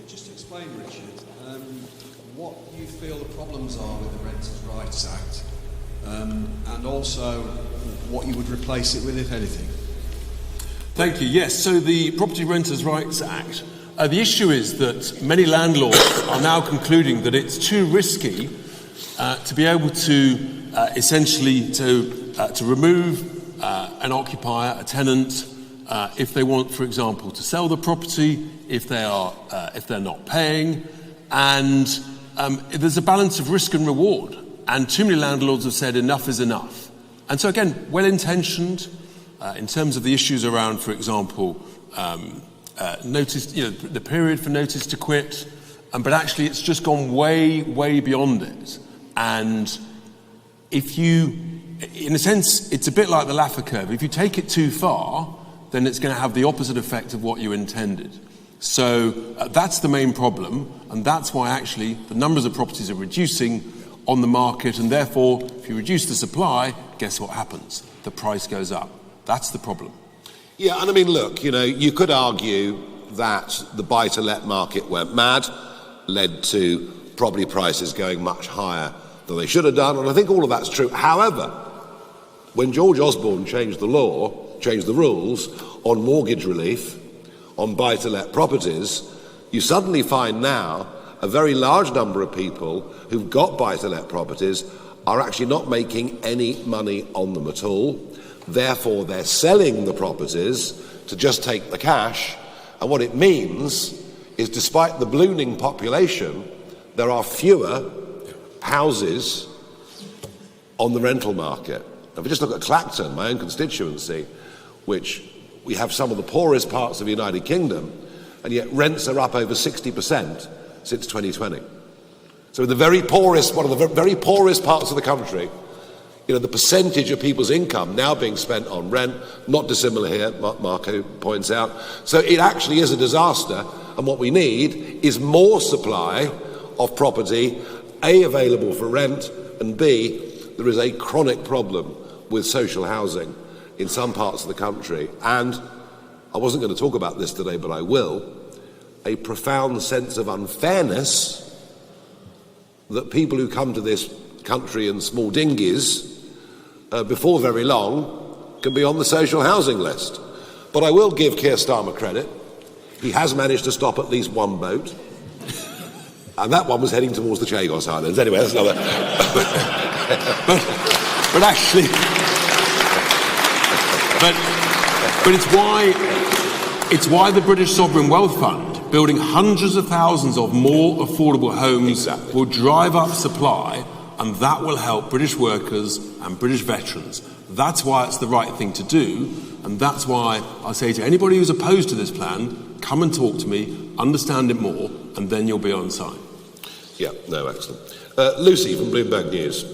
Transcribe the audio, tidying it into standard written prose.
Just to explain, Richard, what you feel the problems are with the Renters' Rights Act, and also what you would replace it with, if anything. Thank you. Yes, so the Property Renters' Rights Act, the issue is that many landlords are now concluding that it's too risky to be able to essentially to remove an occupier, a tenant, if they want, for example, to sell the property, if they're not paying, and there's a balance of risk and reward. And too many landlords have said enough is enough. And so again, well-intentioned in terms of the issues around, for example, notice, the period for notice to quit, but actually it's just gone way, way beyond it. And if you, in a sense, it's a bit like the Laffer curve. If you take it too far, then it's going to have the opposite effect of what you intended. So that's the main problem, and that's why actually the numbers of properties are reducing on the market, and therefore, if you reduce the supply, guess what happens? The price goes up. That's the problem. Yeah, and I mean, look, you could argue that the buy-to-let market went mad, led to property prices going much higher than they should have done, and I think all of that's true. However, when George Osborne changed the rules on mortgage relief, on buy-to-let properties, you suddenly find now a very large number of people who've got buy-to-let properties are actually not making any money on them at all. Therefore, they're selling the properties to just take the cash. And what it means is, despite the ballooning population, there are fewer houses on the rental market. Now, if we just look at Clacton, my own constituency, which we have some of the poorest parts of the United Kingdom, and yet rents are up over 60% since 2020. So in the very poorest, one of the very poorest parts of the country, the percentage of people's income now being spent on rent, not dissimilar here, Marco points out. So it actually is a disaster, and what we need is more supply of property, A, available for rent, and B, there is a chronic problem with social housing in some parts of the country, and I wasn't going to talk about this today, but I will, a profound sense of unfairness that people who come to this country in small dinghies before very long can be on the social housing list. But I will give Keir Starmer credit. He has managed to stop at least one boat, and that one was heading towards the Chagos Islands. Anyway, that's another. but actually, but it's why the British Sovereign Wealth Fund, building hundreds of thousands of more affordable homes, will drive up supply, and that will help British workers and British veterans. That's why it's the right thing to do, and that's why I say to anybody who's opposed to this plan, come and talk to me, understand it more, and then you'll be on side. Yeah, no, excellent. Lucy from Bloomberg News.